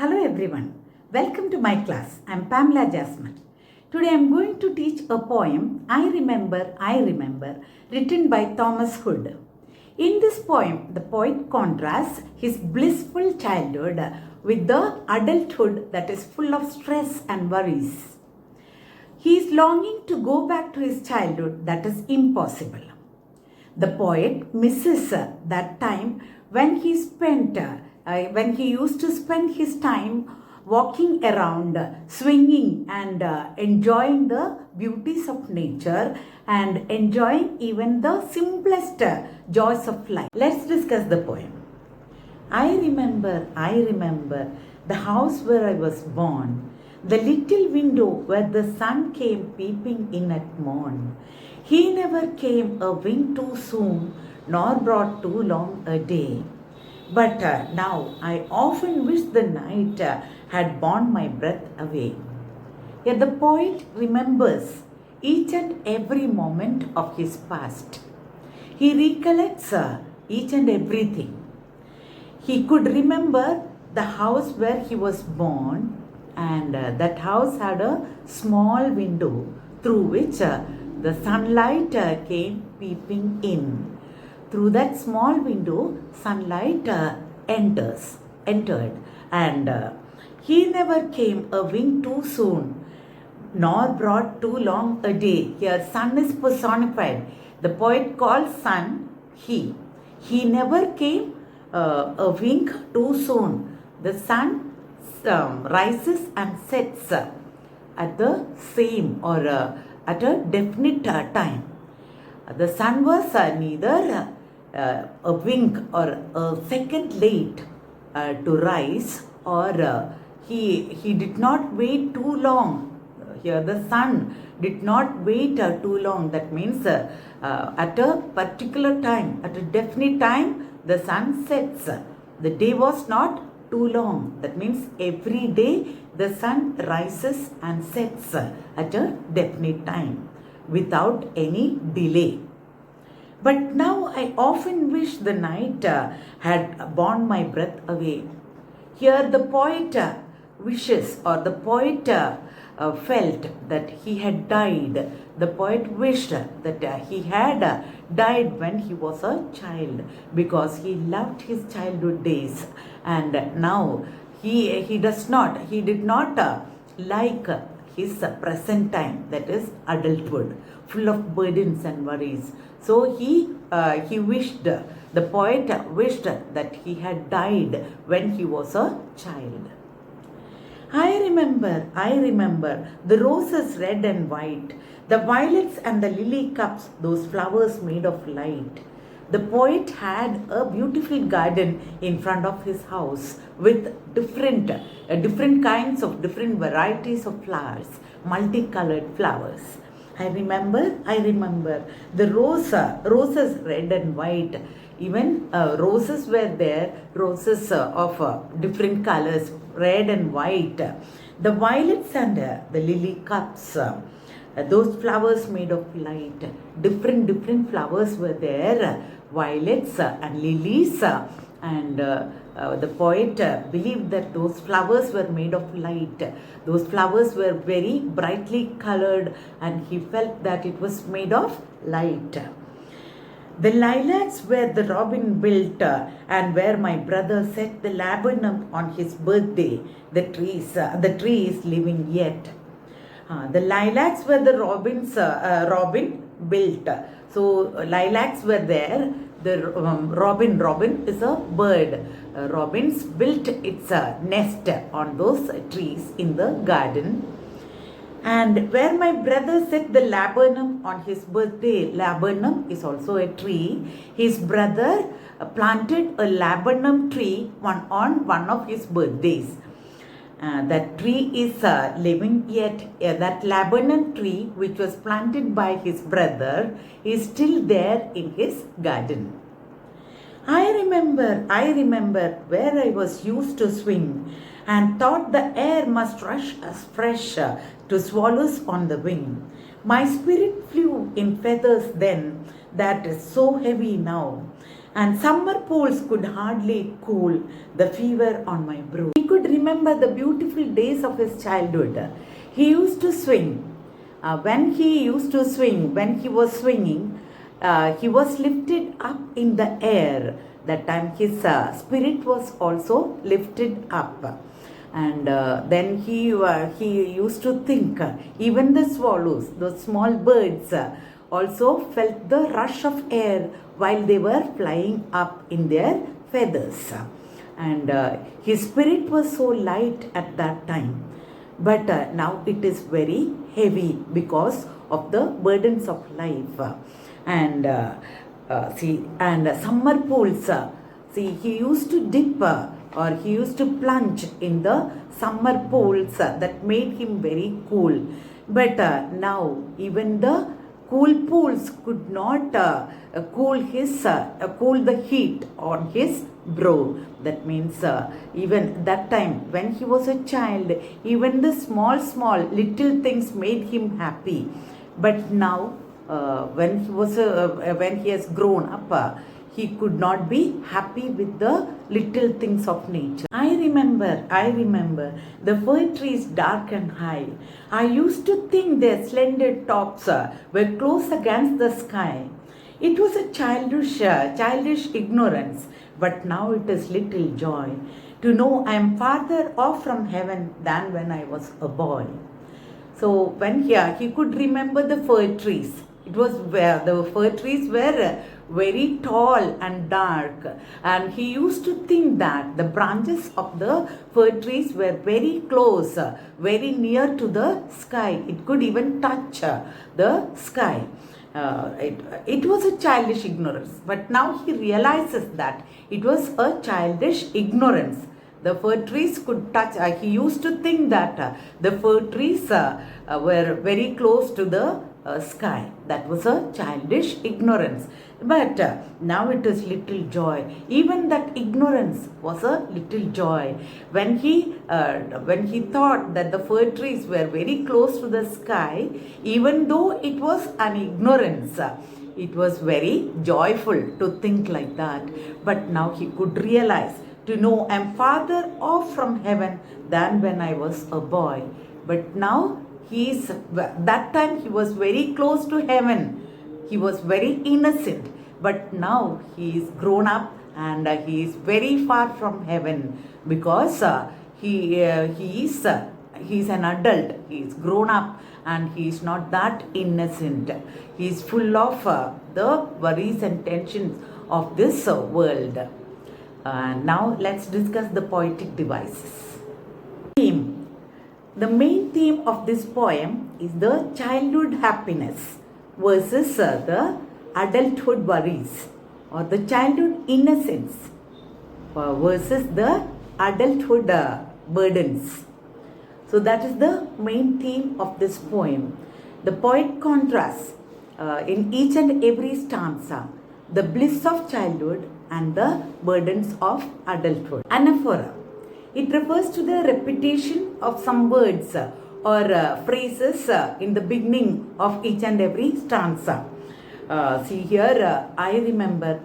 Hello everyone, welcome to my class. I am Pamela Jasmine. Today I am going to teach a poem, I Remember, written by Thomas Hood. In this poem, the poet contrasts his blissful childhood with the adulthood that is full of stress and worries. He is longing to go back to his childhood that is impossible. The poet misses that time when he used to spend his time walking around, swinging and enjoying the beauties of nature and enjoying even the simplest joys of life. Let's discuss the poem. I remember the house where I was born, the little window where the sun came peeping in at morn. He never came a wink too soon, nor brought too long a day. But now I often wish the night had borne my breath away. Yet the poet remembers each and every moment of his past. He recollects each and everything. He could remember the house where he was born, and that house had a small window through which the sunlight came peeping in. Through that small window, sunlight entered, and he never came a wink too soon, nor brought too long a day. Here, sun is personified. The poet calls sun he. He never came a wink too soon. The sun rises and sets at the same or at a definite time. The sun was neither a wink or a second late to rise, or he did not wait too long. Here the sun did not wait too long. That means at a particular time, at a definite time, the sun sets. The day was not too long. That means every day the sun rises and sets at a definite time without any delay. But now I often wish the night had borne my breath away. Here the poet wishes, or the poet felt that he had died. The poet wished that he had died when he was a child, because he loved his childhood days, and now he did not like his present time, that is adulthood, full of burdens and worries. So he wished, the poet wished that he had died when he was a child. I remember the roses red and white, the violets and the lily cups, those flowers made of light. The poet had a beautiful garden in front of his house with different kinds of different varieties of flowers, multicolored flowers. I remember the roses red and white. Even roses were there, roses of different colors, red and white. The violets and the lily cups, those flowers made of light. Different flowers were there, violets and lilies, and the poet believed that those flowers were made of light. Those flowers were very brightly colored, and he felt that it was made of light. The lilacs where the robin built, and where my brother set the laburnum on his birthday. The tree is living yet. The lilacs where the robin built. So lilacs were there. The robin is a bird. Robins built its nest on those trees in the garden. And where my brother set the laburnum on his birthday, laburnum is also a tree. His brother planted a laburnum tree on one of his birthdays. That tree is living yet. That laburnum tree, which was planted by his brother, is still there in his garden. I remember where I was used to swing, and thought the air must rush as fresh to swallows on the wing. My spirit flew in feathers then, that is so heavy now. and summer pools could hardly cool the fever on my brow. He could remember the beautiful days of his childhood. He used to swing. When he was swinging, he was lifted up in the air. That time his spirit was also lifted up. And then he used to think, even the swallows, the small birds, also felt the rush of air while they were flying up in their feathers. And his spirit was so light at that time. But now it is very heavy because of the burdens of life. And summer pools, he used to dip or he used to plunge in the summer pools that made him very cool. But now even the cool pools could not cool the heat on his brow. That means even that time when he was a child, even the small little things made him happy. But now when he has grown up, he could not be happy with the little things of nature. I remember the fir trees dark and high. I used to think their slender tops were close against the sky. It was a childish ignorance, but now it is little joy to know I am farther off from heaven than when I was a boy. So when he could remember the fir trees. It was where the fir trees were very tall and dark, and he used to think that the branches of the fir trees were very close, very near to the sky. It could even touch the sky. It was a childish ignorance, but now he realizes that it was a childish ignorance. The fir trees could touch, he used to think that the fir trees were very close to the sky. That was a childish ignorance. But now it is little joy. Even that ignorance was a little joy. When he thought that the fir trees were very close to the sky, even though it was an ignorance, it was very joyful to think like that. But now he could realize, to know I am farther off from heaven than when I was a boy. But now that time he was very close to heaven. He was very innocent. But now he is grown up and he is very far from heaven because he is an adult. He is grown up and he is not that innocent. He is full of the worries and tensions of this world. Now let's discuss the poetic devices. Theme. The main theme of this poem is the childhood happiness versus the adulthood worries, or the childhood innocence versus the adulthood burdens. So that is the main theme of this poem. The poet contrasts in each and every stanza the bliss of childhood and the burdens of adulthood. Anaphora. It refers to the repetition of some words or phrases in the beginning of each and every stanza. See here, I remember,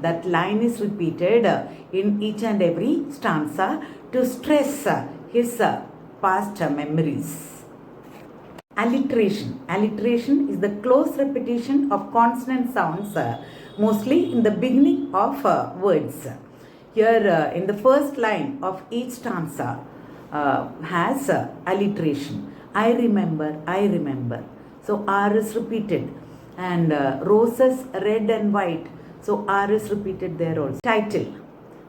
that line is repeated in each and every stanza to stress his past memories. Alliteration. Alliteration is the close repetition of consonant sounds, mostly in the beginning of words. Here in the first line of each stanza has alliteration. I remember. So R is repeated. And roses red and white. So R is repeated there also. Title.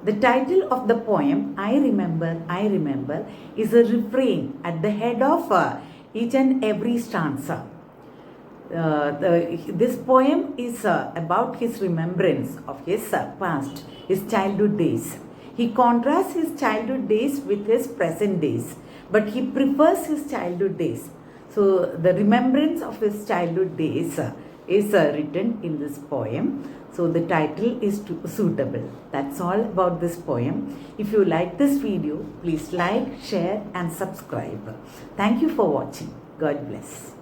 The title of the poem, I remember, is a refrain at the head of each and every stanza. This poem is about his remembrance of his past, his childhood days. He contrasts his childhood days with his present days, but he prefers his childhood days. So the remembrance of his childhood days is written in this poem. So the title is suitable. That's all about this poem. If you like this video, please like, share and subscribe. Thank you for watching. God bless.